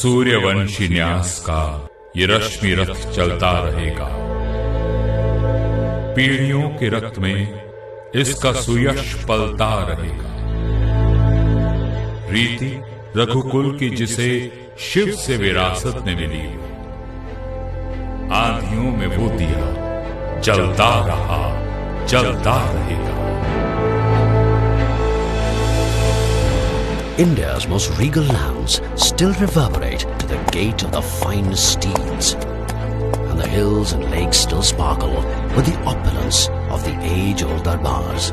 सूर्यवंशी न्यास का ये रश्मि रथ चलता रहेगा। पीढ़ियों के रक्त में इसका सुयश पलता रहेगा। रीति रघुकुल की जिसे शिव से विरासत में मिली, आंधियों में वो दिया जलता रहा, जलता रहेगा। India's most regal lands still reverberate to the gait of the finest steeds, and the hills and lakes still sparkle with the opulence of the age-old darbars.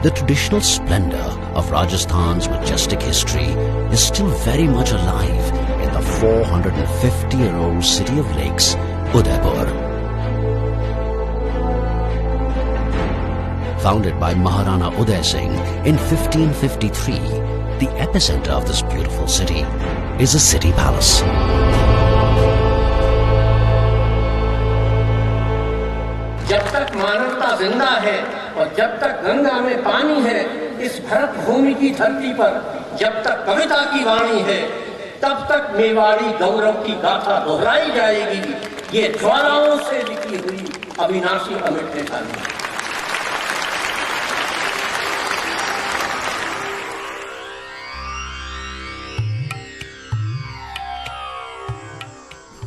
The traditional splendor of Rajasthan's majestic history is still very much alive in the 450-year-old city of lakes, Udaipur. Founded by Maharana Uday Singh in 1553, the epicenter of this beautiful city is a city palace. जब तक मानवता जिंदा है और जब तक गंगा में पानी है, इस भरत भूमि की धरती पर जब तक कविता की वाणी है, तब तक मेवाड़ी गौरव की गाथा दोहराई जाएगी। ये ज्वालाओं से लिखी हुई अविनाशी अमृत रेखा है।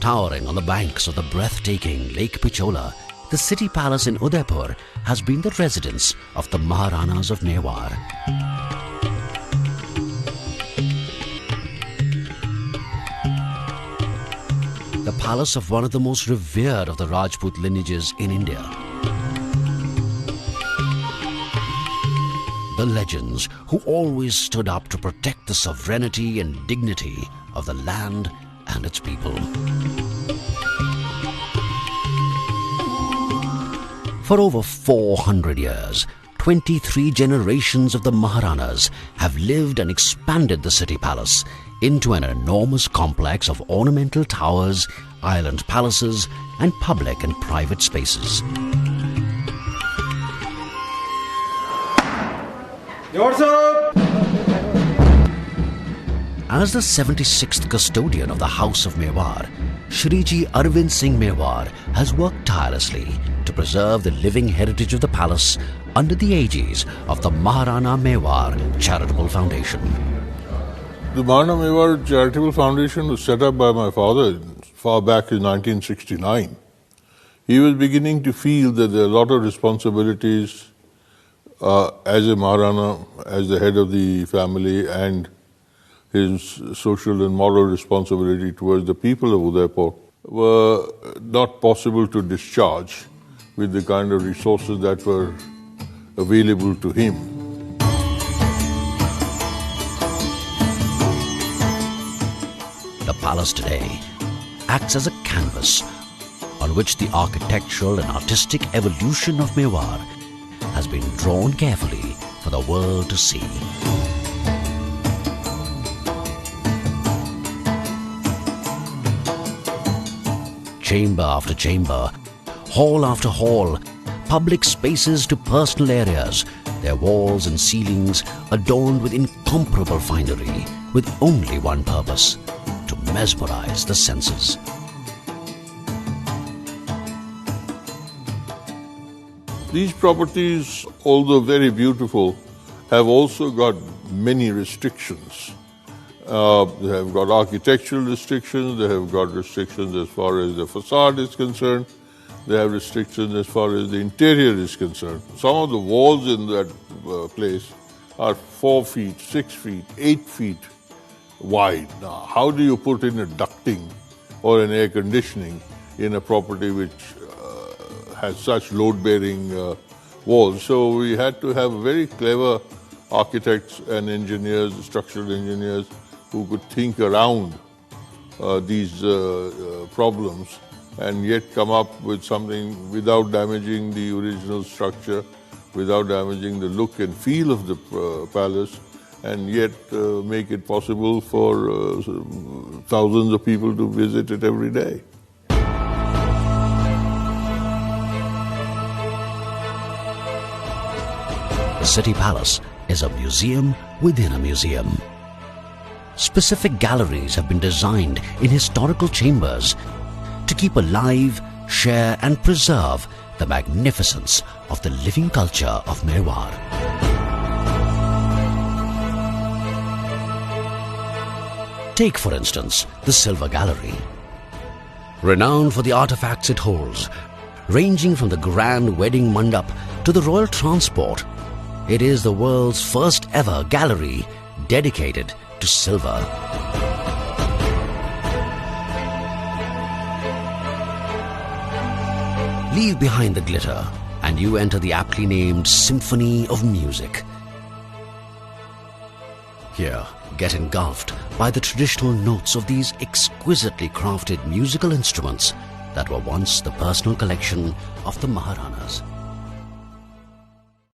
Towering on the banks of the breathtaking Lake Pichola, the city palace in Udaipur has been the residence of the Maharanas of Mewar. The palace of one of the most revered of the Rajput lineages in India. The legends who always stood up to protect the sovereignty and dignity of the land and its people. For over 400 years, 23 generations of the Maharanas have lived and expanded the city palace into an enormous complex of ornamental towers, island palaces, and public and private spaces. As the 76th custodian of the House of Mewar, Shriji Arvind Singh Mewar has worked tirelessly to preserve the living heritage of the palace under the aegis of the Maharana Mewar Charitable Foundation. The Maharana Mewar Charitable Foundation was set up by my father far back in 1969. He was beginning to feel that there are a lot of responsibilities as a Maharana, as the head of the family, and his social and moral responsibility towards the people of Udaipur were not possible to discharge with the kind of resources that were available to him. The palace today acts as a canvas on which the architectural and artistic evolution of Mewar has been drawn carefully for the world to see. Chamber after chamber, hall after hall, public spaces to personal areas, their walls and ceilings adorned with incomparable finery, with only one purpose: to mesmerize the senses. These properties, although very beautiful, have also got many restrictions. They have got architectural restrictions, they have got restrictions as far as the facade is concerned, they have restrictions as far as the interior is concerned. Some of the walls in that place are 4 feet, 6 feet, 8 feet wide. Now, how do you put in a ducting or an air conditioning in a property which has such load-bearing walls? So we had to have very clever architects and engineers, structural engineers, who could think around these problems and yet come up with something without damaging the original structure, without damaging the look and feel of the palace, and yet make it possible for thousands of people to visit it every day. The city palace is a museum within a museum. Specific galleries have been designed in historical chambers to keep alive, share and preserve the magnificence of the living culture of Mewar. Take, for instance, the Silver Gallery. Renowned for the artifacts it holds, ranging from the grand wedding mandap to the royal transport, it is the world's first ever gallery dedicated to silver. Leave behind the glitter and you enter the aptly named Symphony of Music. Here, get engulfed by the traditional notes of these exquisitely crafted musical instruments that were once the personal collection of the Maharanas.